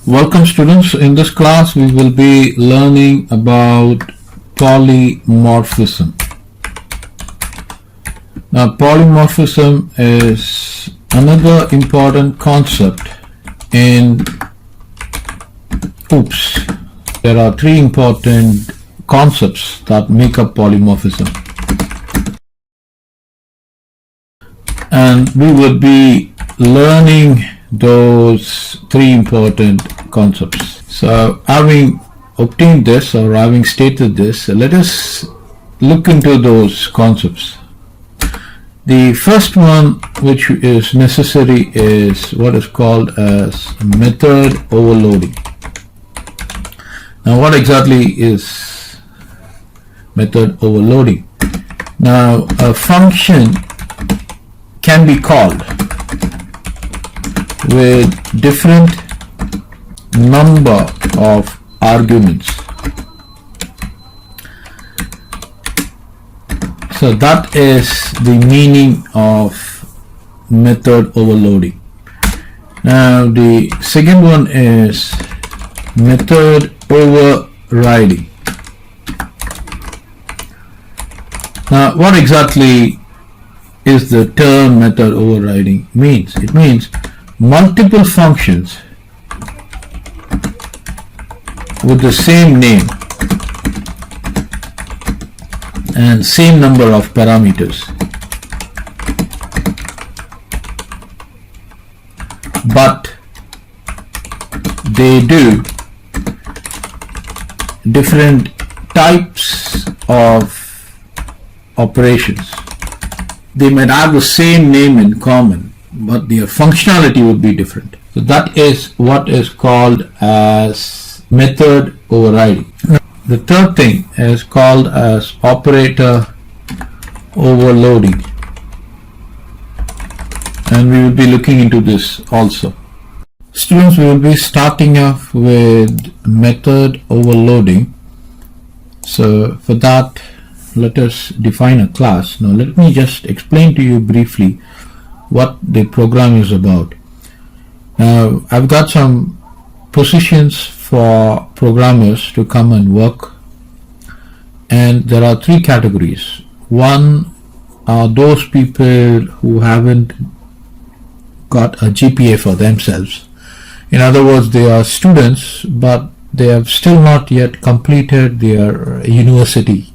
Welcome students. In this class we will be learning about polymorphism. Now polymorphism is another important concept in There are three important concepts that make up polymorphism. And we will be learning those three important concepts. So having obtained this or having stated this, let us look into those concepts. The first one which is necessary is what is called as method overloading. Now what exactly is method overloading? Now a function can be called with different number of arguments. So that is the meaning of method overloading. Now the second one is method overriding. Now what exactly is the term method overriding means? It means multiple functions with the same name and same number of parameters, but they do different types of operations. They might have the same name in common, but their functionality would be different. So that is what is called as method overriding. The third thing is called as operator overloading, and we will be looking into this also. Students, we will be starting off with method overloading. So for that, let us define a class. Now let me just explain to you briefly what the program is about. Now I've got some positions for programmers to come and work, and there are three categories. One are those people who haven't got a GPA for themselves. In other words, they are students but they have still not yet completed their university.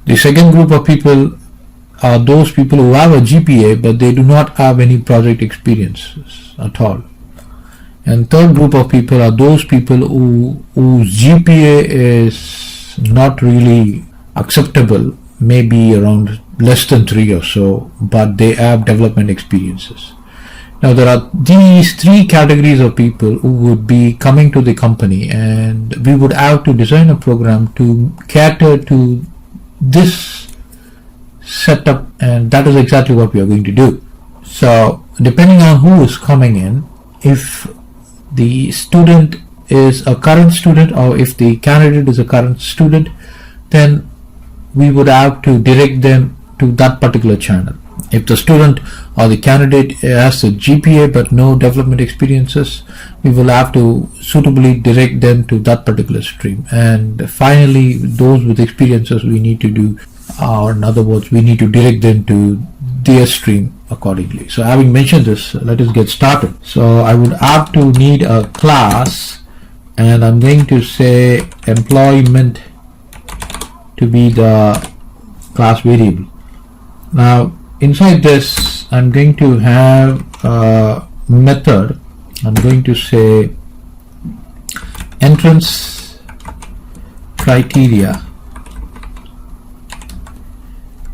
The second group of people are those people who have a GPA but they do not have any project experiences at all. And third group of people are those people whose GPA is not really acceptable, maybe around less than 3 or so, but they have development experiences. Now there are these three categories of people who would be coming to the company, and we would have to design a program to cater to this setup, and that is exactly what we are going to do. So depending on who is coming in, if the student is a current student or if the candidate is a current student, then we would have to direct them to that particular channel. If the student or the candidate has a GPA but no development experiences, we will have to suitably direct them to that particular stream. And finally, those with experiences we need to do, or in other words, we need to direct them to their stream accordingly. So having mentioned this, let us get started. So I would have to need a class, and I'm going to say employment to be the class variable. Now inside this, I'm going to have a method. I'm going to say entrance criteria.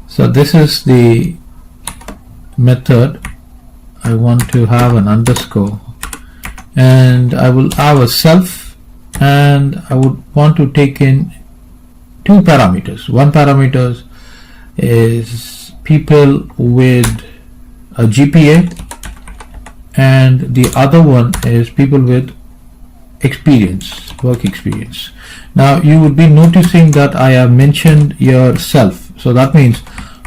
So this is the method. I want to have an underscore, and I will have a self, and I would want to take in two parameters. One parameter is people with a GPA, and the other one is people with experience, work experience. Now you would be noticing that I have mentioned yourself, so that means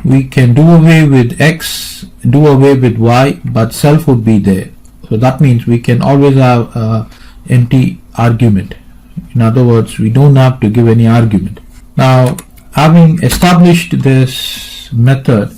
we can do away with X, do away with Y, but self would be there. So that means we can always have empty argument. In other words, we don't have to give any argument. Now, having established this method,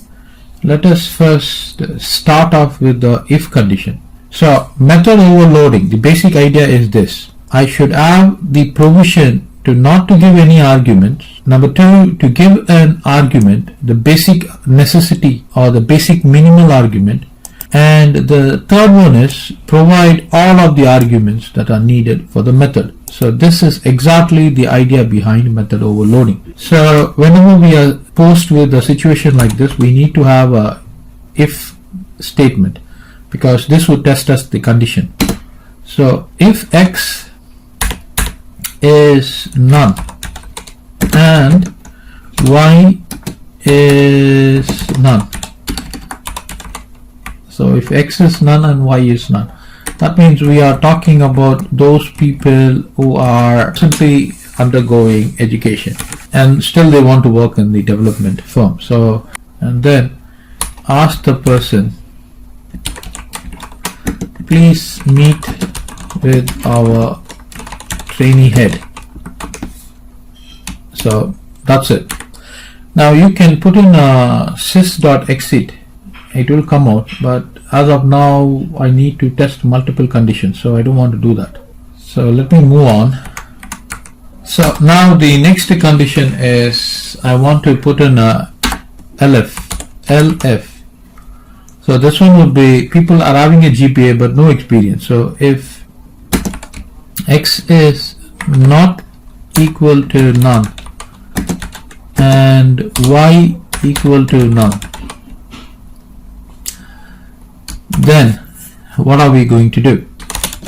let us first start off with the if condition. So method overloading, the basic idea is this: I should have the provision to not to give any arguments. Number two, to give an argument, the basic necessity or the basic minimal argument. And the third one is provide all of the arguments that are needed for the method. So this is exactly the idea behind method overloading. So whenever we are posed with a situation like this, we need to have a if statement, because this would test us the condition. So if x is none and y is none. So if x is none and y is none, that means we are talking about those people who are simply undergoing education and still they want to work in the development firm. So, and then ask the person, please meet with our trainee head. So that's it. Now you can put in a sys.exit. It will come out, but as of now I need to test multiple conditions, so I don't want to do that. So let me move on. So now the next condition is I want to put in a LF. So this one would be people are having a GPA but no experience. So if x is not equal to none and y equal to none, then what are we going to do?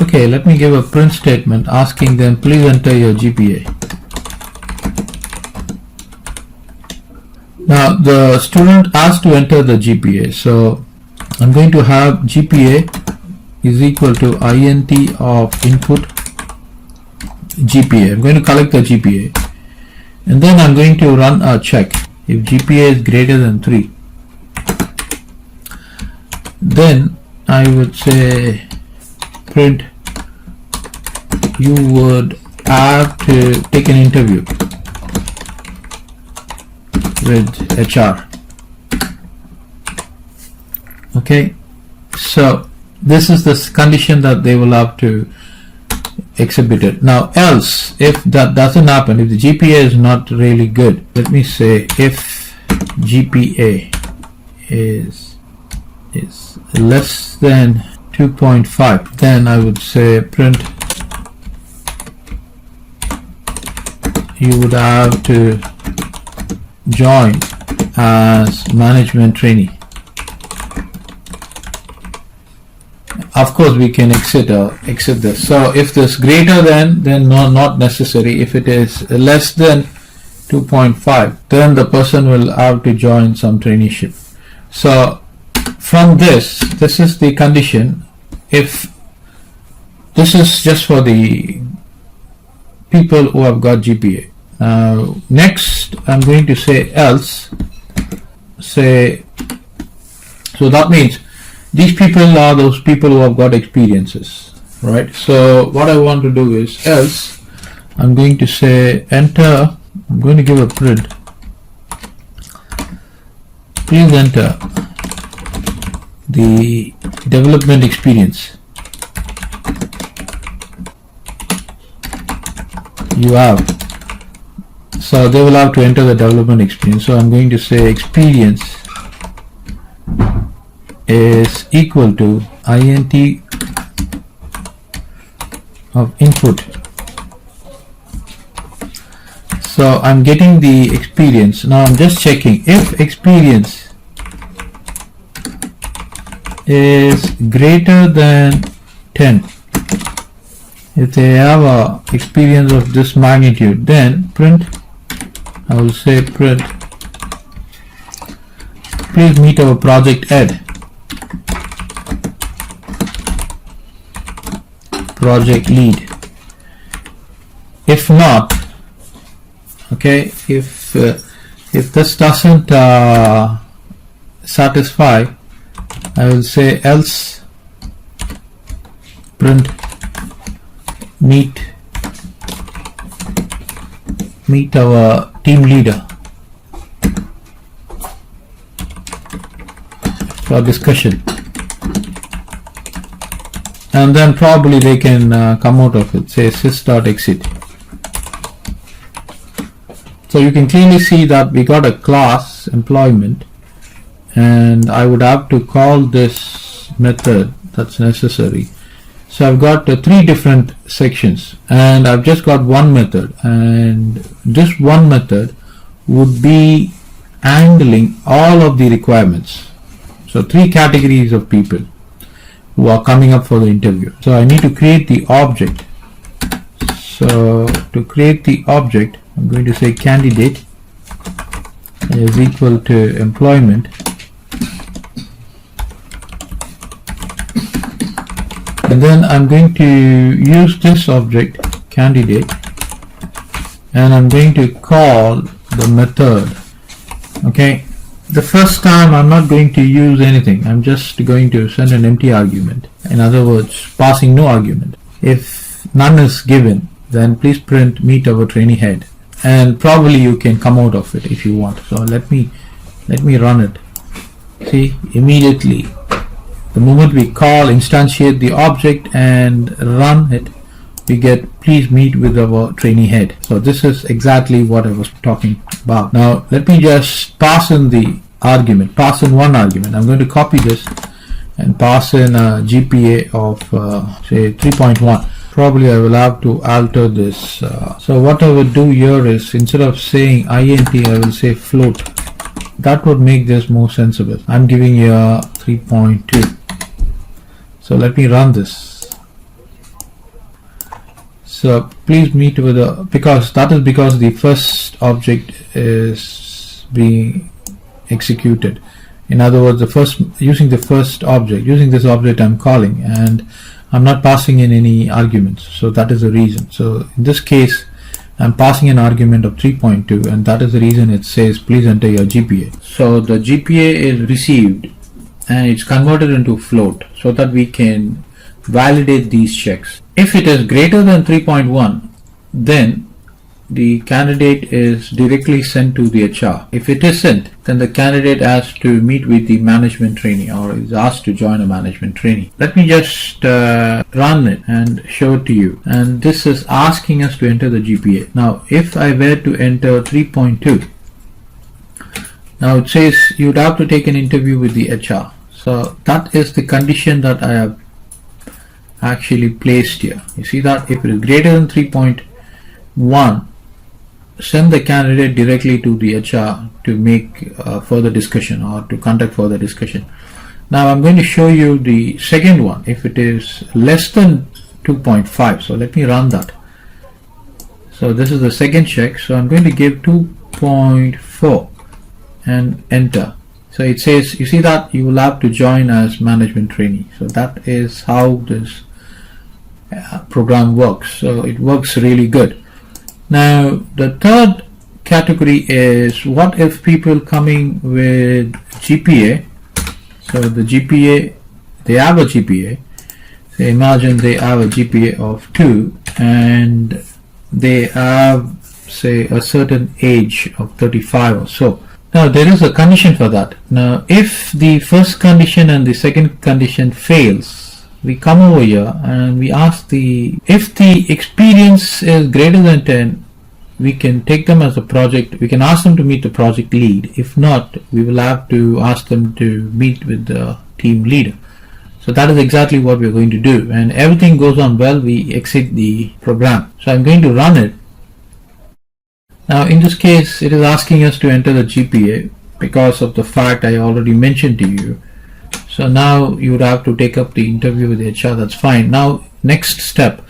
Okay, let me give a print statement asking them, please enter your GPA. Now the student has to enter the GPA, so I'm going to have GPA is equal to int of input GPA. I'm going to collect the GPA and then I'm going to run a check. If GPA is greater than 3, then I would say print you would have to take an interview with HR. Okay, so this is the condition that they will have to exhibit it. Now else, if that doesn't happen, if the GPA is not really good, let me say if GPA is less than 2.5, then I would say print you would have to join as management trainee. Of course we can exit this. So if this greater than, then no, not necessary. If it is less than 2.5, then the person will have to join some traineeship. So from this is the condition. If this is just for the people who have got GPA. Now next I'm going to say else. Say, so that means these people are those people who have got experiences, right? So what I want to do is else I'm going to say enter, I'm going to give a print, please enter the development experience you have. So they will have to enter the development experience. So I'm going to say experience is equal to int of input. So I'm getting the experience. Now I'm just checking if experience is greater than 10. If they have a experience of this magnitude, then print, I will say print, please meet our project head. Project lead. If not, okay, if this doesn't satisfy, I will say else print meet our team leader for discussion, and then probably they can come out of it, say sys.exit. So you can clearly see that we got a class employment, and I would have to call this method that's necessary. So I've got three different sections, and I've just got one method, and this one method would be handling all of the requirements. So three categories of people who are coming up for the interview. So I need to create the object. So to create the object, I'm going to say candidate is equal to employment, and then I'm going to use this object candidate, and I'm going to call the method. Okay, the first time I'm not going to use anything, I'm just going to send an empty argument. In other words, passing no argument. If none is given, then please print meet our trainee head, and probably you can come out of it if you want. So let me run it. See, immediately the moment we call instantiate the object and run it, we get please meet with our trainee head. So this is exactly what I was talking about. Now let me just pass in the argument, pass in one argument. I'm going to copy this and pass in a GPA of say 3.1. Probably I will have to alter this. So what I would do here is, instead of saying int, I will say float. That would make this more sensible. I'm giving you a 3.2. So let me run this. So please meet with a, because the first object is being executed. In other words, using this object I'm calling, and I'm not passing in any arguments. So that is the reason. So in this case, I'm passing an argument of 3.2, and that is the reason it says please enter your GPA. So the GPA is received and it's converted into float so that we can validate these checks. If it is greater than 3.1, then the candidate is directly sent to the HR. If it isn't, then the candidate has to meet with the management trainee, or is asked to join a management trainee. Let me just run it and show it to you. And this is asking us to enter the GPA. Now if I were to enter 3.2, now it says you'd have to take an interview with the HR. So that is the condition that I have actually placed here. You see that if it is greater than 3.1, send the candidate directly to the HR to make further discussion, or to conduct further discussion. Now I'm going to show you the second one, if it is less than 2.5. So let me run that. So this is the second check. So I'm going to give 2.4 and enter. So it says, you see that you will have to join as management trainee. So that is how this program works. So it works really good. Now the third category is, what if people coming with GPA, so the GPA, they have a GPA, so imagine they have a GPA of 2 and they have, say, a certain age of 35 or so. Now there is a condition for that. Now if the first condition and the second condition fails, we come over here and we ask if the experience is greater than 10, we can take them as a project, we can ask them to meet the project lead. If not, we will have to ask them to meet with the team leader. So that is exactly what we are going to do, and everything goes on well, we exit the program. So I'm going to run it. Now in this case, it is asking us to enter the GPA because of the fact I already mentioned to you. So now you would have to take up the interview with the HR. That's fine. Now next step,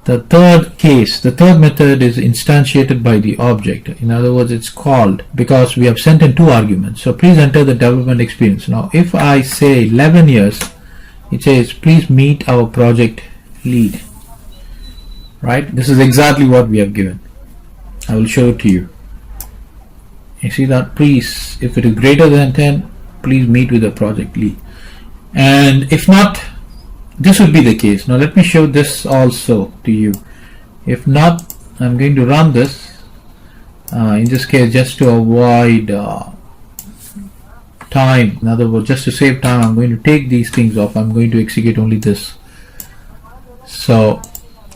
the third case, the third method is instantiated by the object. In other words, it's called because we have sent in 2 arguments. So please enter the development experience. Now if I say 11 years, it says please meet our project lead. Right? This is exactly what we have given. I will show it to you. You see that, please, if it is greater than 10, please meet with the project lead. And if not, this would be the case. Now let me show this also to you. If not, I'm going to run this. In this case, just to avoid time, in other words, just to save time, I'm going to take these things off. I'm going to execute only this. So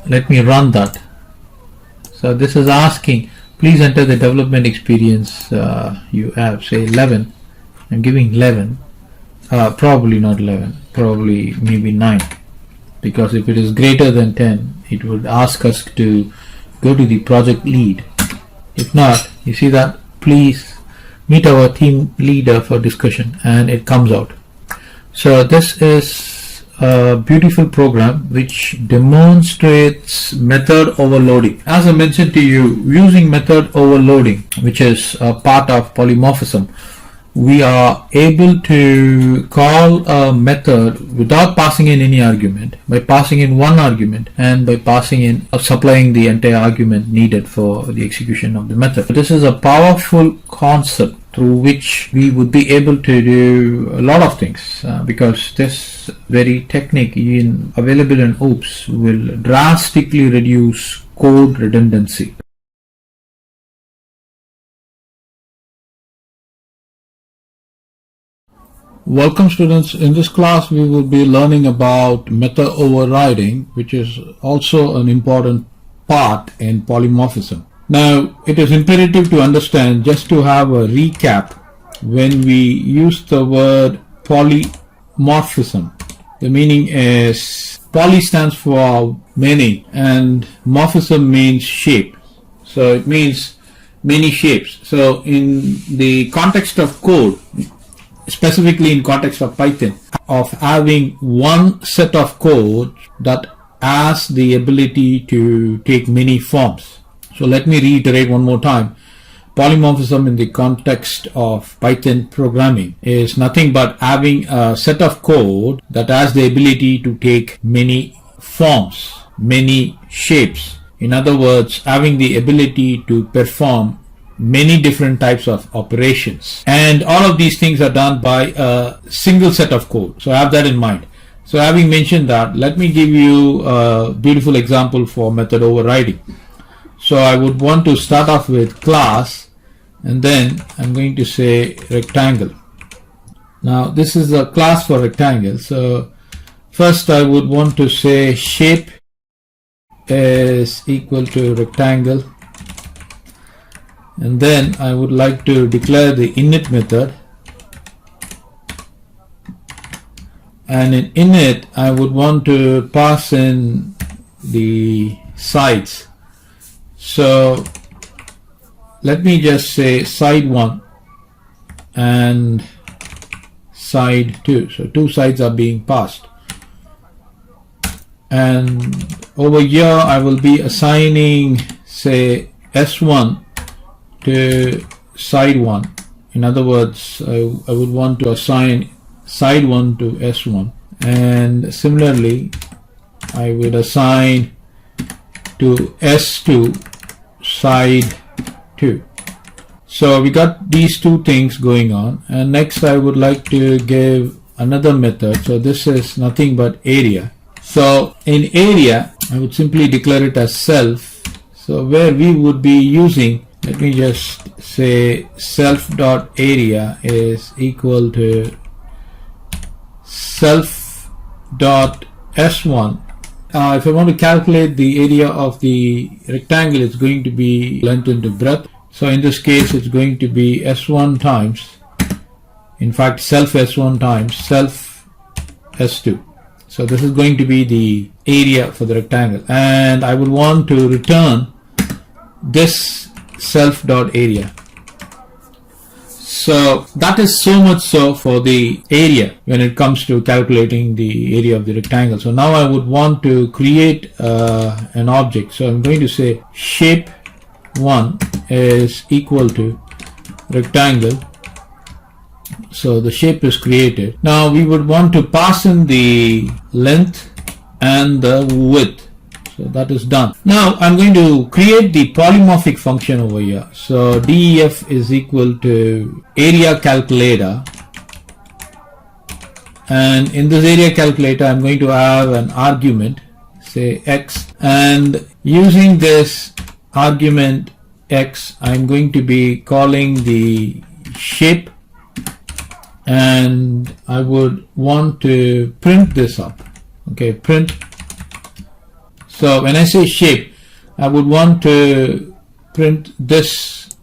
let me run that. So this is asking, please enter the development experience you have, say 11. I'm giving 11. Probably not 11, probably maybe 9, because if it is greater than 10, it would ask us to go to the project lead. If not, you see that, please meet our team leader for discussion, and it comes out. So this is a beautiful program which demonstrates method overloading. As I mentioned to you, using method overloading, which is a part of polymorphism, we are able to call a method without passing in any argument, by passing in one argument and by passing in supplying the entire argument needed for the execution of the method. This is a powerful concept through which we would be able to do a lot of things, because this very technique available in OOPS will drastically reduce code redundancy. Welcome students. In this class we will be learning about method overriding, which is also an important part in polymorphism. Now it is imperative to understand, just to have a recap, when we use the word polymorphism, the meaning is poly stands for many and morphism means shape. So it means many shapes. So in the context of code, specifically in context of Python, of having one set of code that has the ability to take many forms. So let me reiterate one more time. Polymorphism in the context of Python programming is nothing but having a set of code that has the ability to take many forms, many shapes. In other words, having the ability to perform many different types of operations, and all of these things are done by a single set of code. So have that in mind. So having mentioned that, let me give you a beautiful example for method overriding. So I would want to start off with class, and then I'm going to say rectangle. Now this is a class for rectangle. So first I would want to say shape is equal to rectangle, and then I would like to declare the init method, and in init I would want to pass in the sides. So let me just say side 1 and side 2. So two sides are being passed, and over here I will be assigning, say, S1 to side 1. In other words, I would want to assign side 1 to S1, and similarly I would assign to S2 side 2. So we got these two things going on, and next I would like to give another method. So this is nothing but area. So in area I would simply declare it as self. So where we would be using, let me just say self.area is equal to self.s1. If I want to calculate the area of the rectangle, it's going to be length into breadth. So in this case it's going to be s1 times, in fact self s1 times self s2. So this is going to be the area for the rectangle, and I would want to return this self.area. So that is so much so for the area when it comes to calculating the area of the rectangle. So now I would want to create an object. So I'm going to say shape1 is equal to rectangle. So the shape is created. Now we would want to pass in the length and the width. So that is done. Now I'm going to create the polymorphic function over here. So def is equal to area calculator and in this area calculator I'm going to have an argument, say x, and using this argument x I'm going to be calling the shape, and I would want to print this up. Okay, print. So when I say shape, I would want to print this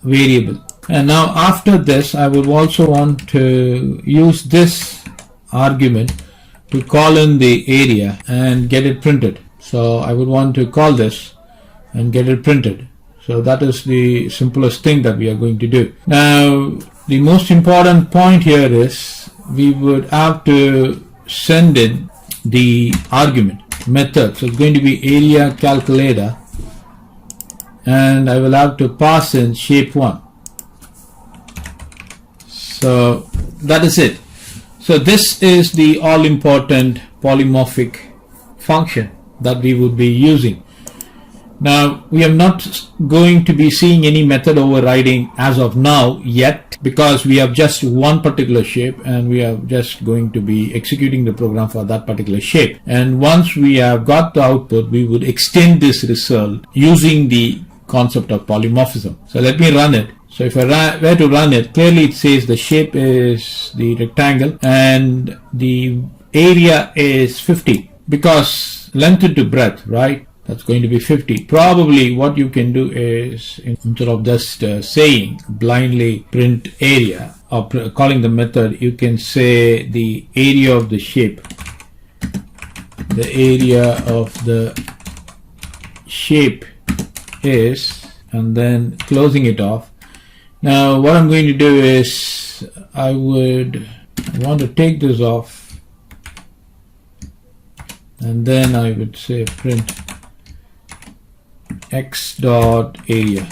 variable, and now after this I would also want to use this argument to call in the area and get it printed. So I would want to call this and get it printed. So that is the simplest thing that we are going to do. Now the most important point here is we would have to send in the argument method. So it's going to be area calculator, and I will have to pass in shape1. So that is it. So this is the all important polymorphic function that we would be using. Now we are not going to be seeing any method overriding as of now yet, because we have just one particular shape and we are just going to be executing the program for that particular shape. And once we have got the output, we would extend this result using the concept of polymorphism. So let me run it. So if I were to run it, clearly it says the shape is the rectangle and the area is 50, because length into breadth, right? That's going to be 50. Probably what you can do is, instead of just saying blindly print area or calling the method, you can say the area of the shape. The area of the shape is, and then closing it off. Now what I'm going to do is I want to take this off, and then I would say print x dot area.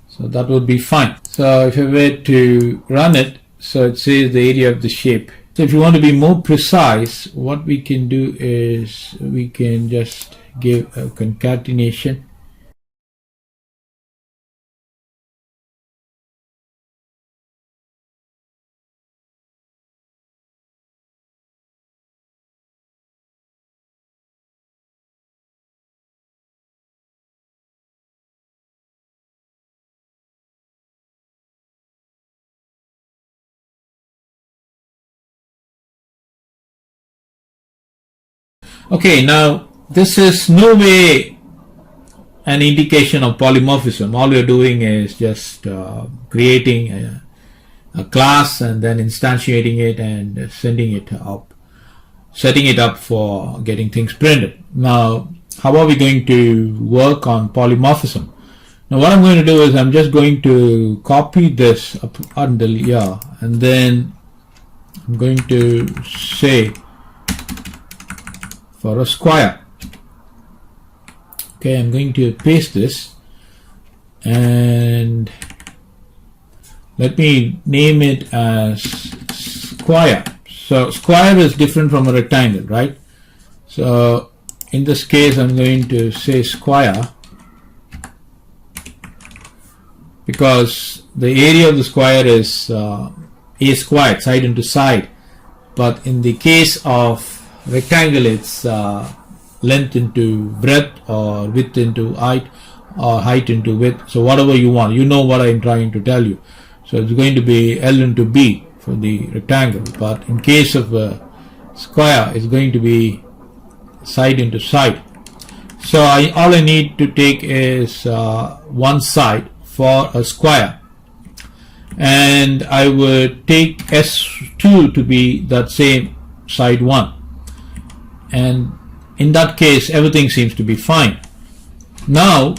So that would be fine. So if I were to run it, so it says the area of the shape. So if you want to be more precise, what we can do is we can just give a concatenation. Okay, now this is no way an indication of polymorphism. All you're doing is just creating a class and then instantiating it and sending it up, setting it up for getting things printed. Now, how are we going to work on polymorphism? Now what I'm going to do is I'm just going to copy this up until here, and then I'm going to say for a square. Okay, I'm going to paste this and let me name it as square. So square is different from a rectangle, right? So in this case I'm going to say square because the area of the square is a squared, side into side, but in the case of rectangle it's length into breadth or width into height or height into width. So whatever you want, you know what I'm trying to tell you. So it's going to be L into B for the rectangle, but in case of a square it's going to be side into side. So all I need to take is one side for a square, and I would take S2 to be that same side 1, and in that case everything seems to be fine. Now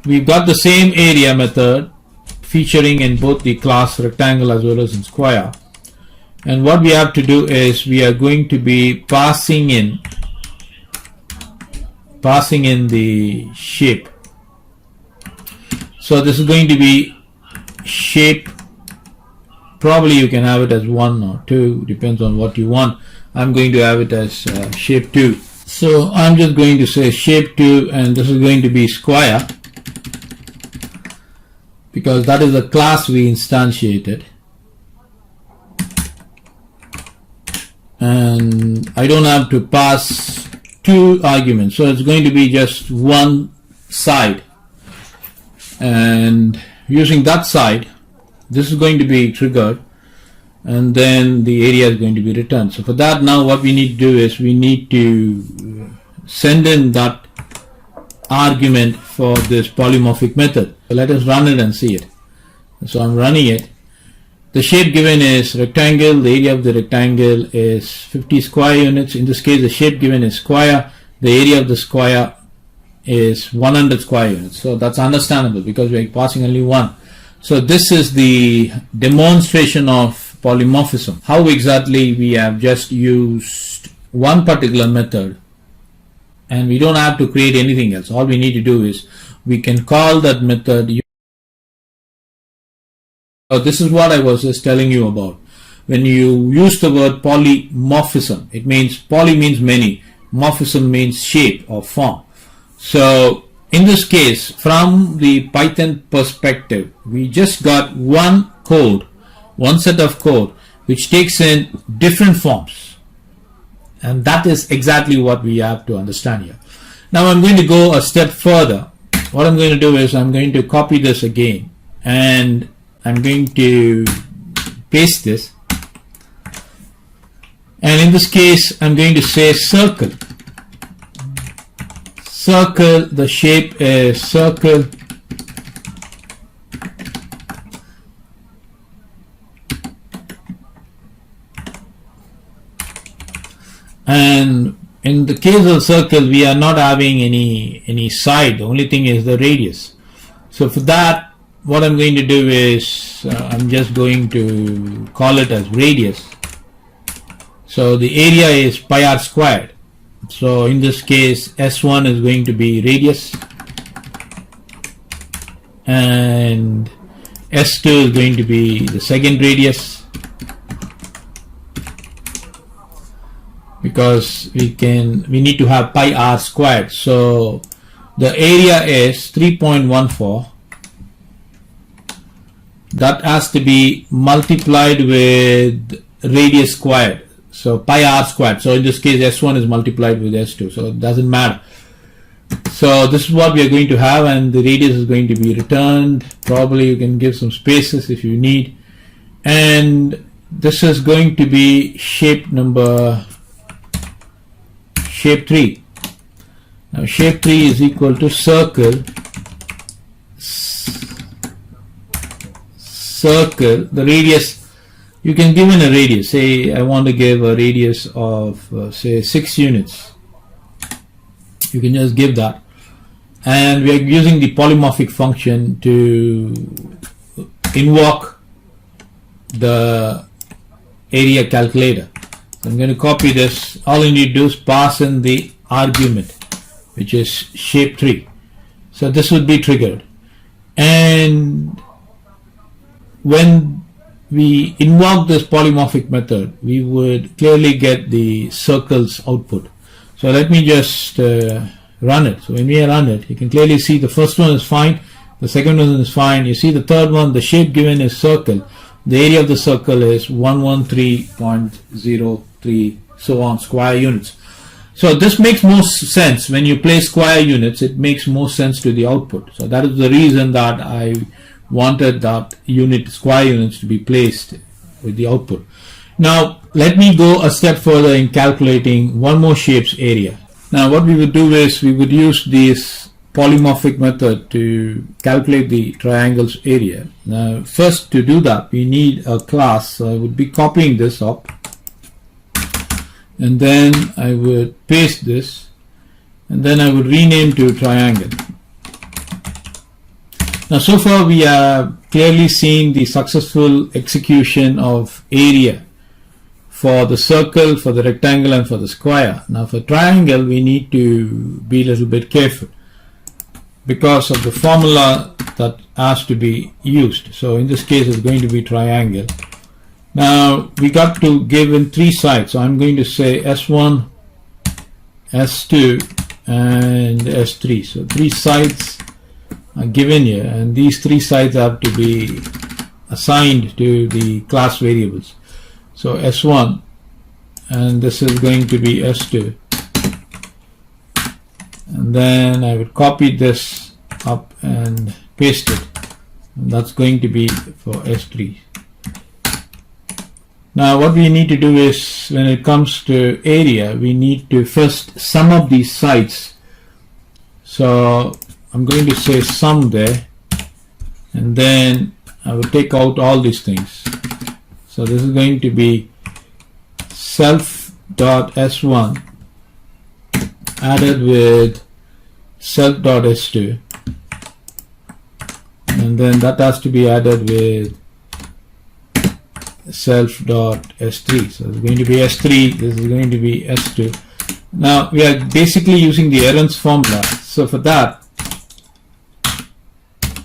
we've got the same area method featuring in both the class rectangle as well as in square, and what we have to do is we are going to be passing in the shape. So this is going to be shape, probably you can have it as 1 or 2, depends on what you want. I'm going to have it as shape 2. So I'm just going to say shape 2, and this is going to be square because that is the class we instantiated. and I don't have to pass two arguments, so it's going to be just one side, and using that side this is going to be triggered, and then the area is going to be returned. So for that, now what we need to do is we need to send in that argument for this polymorphic method. So let us run it and see it. So I'm running it. The shape given is rectangle. The area of the rectangle is 50 square units. In this case, the shape given is square. The area of the square is 100 square units. So that's understandable because we're passing only one. So this is the demonstration of polymorphism. How exactly we have just used one particular method, and we don't have to create anything else. All we need to do is we can call that method. So this is what I was just telling you about. When you use the word polymorphism, it means poly means many, morphism means shape or form. So in this case, from the Python perspective, we just got one code, one set of code which takes in different forms, and that is exactly what we have to understand here. Now I'm going to go a step further. What I'm going to do is I'm going to copy this again, and I'm going to paste this, and in this case I'm going to say circle. Circle, the shape is circle, and in the case of circle we are not having any side. The only thing is the radius. So for that, what I'm going to do is I'm just going to call it as radius. So the area is pi r squared. So in this case, S1 is going to be radius, and S2 is going to be the second radius, because we need to have pi r squared. So the area is 3.14. That has to be multiplied with radius squared, so pi r squared. So in this case S1 is multiplied with S2, so it doesn't matter. So this is what we are going to have, and the radius is going to be returned. Probably you can give some spaces if you need, and this is going to be shape 3. Now shape 3 is equal to circle, the radius. You can give in a radius. Say I want to give a radius of say 6 units. You can just give that, and we are using the polymorphic function to invoke the area calculator. So I'm going to copy this. All you need to do is pass in the argument, which is shape 3. So this would be triggered, and when we invoke this polymorphic method, we would clearly get the circles output. So let me just run it. So when we run it, you can clearly see the first one is fine, the second one is fine. You see the third one, the shape given is circle. The area of the circle is 113.03 so on square units. So this makes more sense. When you play square units, it makes more sense to the output. So that is the reason that I wanted that square units to be placed with the output. Now let me go a step further in calculating one more shape's area. Now what we would do is we would use this polymorphic method to calculate the triangle's area. Now first, to do that, we need a class. So I would be copying this up, and then I would paste this, and then I would rename to triangle. Now so far we have clearly seen the successful execution of area for the circle, for the rectangle, and for the square. Now for triangle we need to be a little bit careful because of the formula that has to be used. So in this case it's going to be triangle. Now we got to give in 3 sides, so I'm going to say S1, S2 and S3. So 3 sides are given here, and these 3 sides have to be assigned to the class variables. So S1 and this is going to be S2, and then I would copy this up and paste it, and that's going to be for S3. Now what we need to do is, when it comes to area, we need to first sum up these sides. So I'm going to say sum there, and then I will take out all these things. So this is going to be self.s1 added with self.s2, and then that has to be added with self.s3. So it's going to be S3, this is going to be S2. Now we are basically using the errands formula. So for that,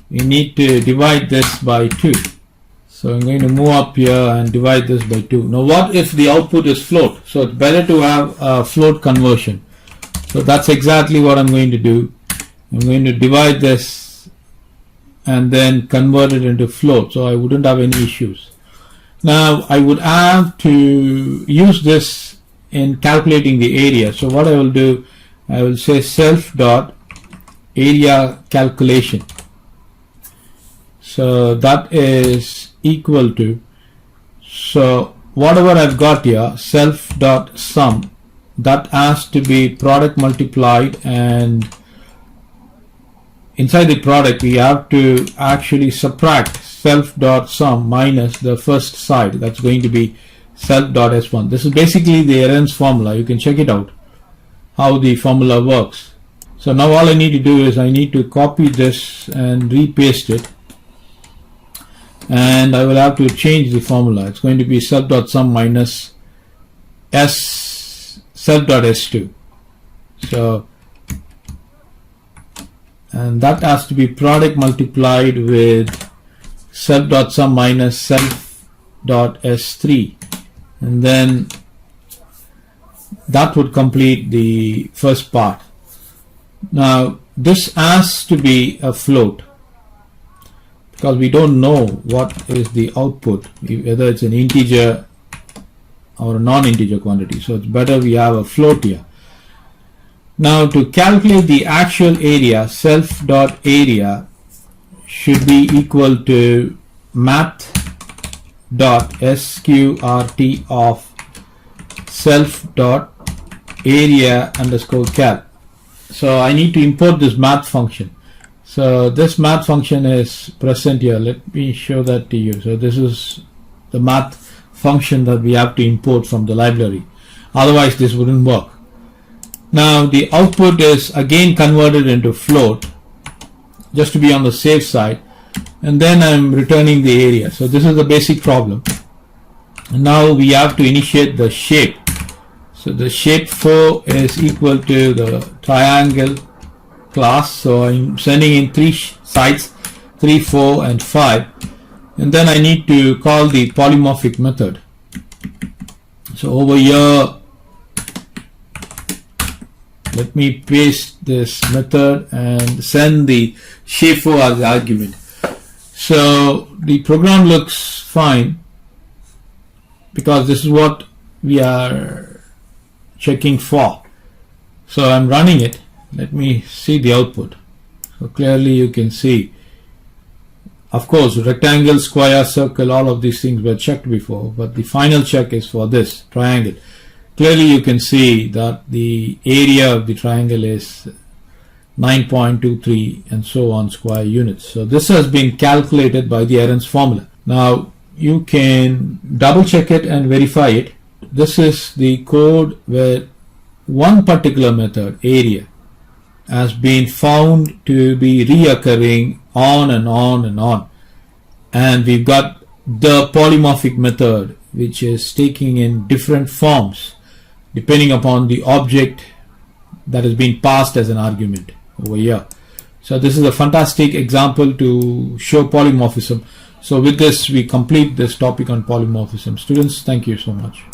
we need to divide this by 2. So I'm going to move up here and divide this by 2. Now what if the output is float? So it's better to have a float conversion. So that's exactly what I'm going to do. I'm going to divide this and then convert it into float, so I wouldn't have any issues. Now I would have to use this in calculating the area. So what I will do, I will say self.area calculation. So that is equal to, so whatever I've got here, self.sum, that has to be product multiplied, and inside the product we have to actually subtract self.sum minus the first side, that's going to be self.s1. This is basically the errands formula. You can check it out how the formula works. So now all I need to do is I need to copy this and repaste it, and I will have to change the formula. It's going to be self.sum minus self.s2. So, and that has to be product multiplied with self.sum minus self.s3, and then that would complete the first part. Now this has to be a float, because we don't know what is the output, whether it's an integer or a non-integer quantity, so it's better we have a float here. Now to calculate the actual area, self.area should be equal to math.sqrt of self.area underscore cal. So I need to import this math function. So this math function is present here. Let me show that to you. So this is the math function that we have to import from the library. Otherwise this wouldn't work. Now the output is again converted into float, just to be on the safe side, and then I'm returning the area. So this is the basic problem. Now we have to initiate the shape. So the shape 4 is equal to the triangle class. So I'm sending in 3 sides, 3, 4 and 5, and then I need to call the polymorphic method. So over here, let me paste this method and send the shape 4 as the argument. So the program looks fine, because this is what we are checking for. So I'm running it. Let me see the output. So clearly you can see, of course, rectangle, square, circle, all of these things were checked before, but the final check is for this triangle. Clearly you can see that the area of the triangle is 9.23 and so on square units. So this has been calculated by the errands formula. Now you can double check it and verify it. This is the code where one particular method, area, has been found to be reoccurring on and on and on. And we've got the polymorphic method, which is taking in different forms depending upon the object that has been passed as an argument over here. So this is a fantastic example to show polymorphism. So with this we complete this topic on polymorphism. Students, thank you so much.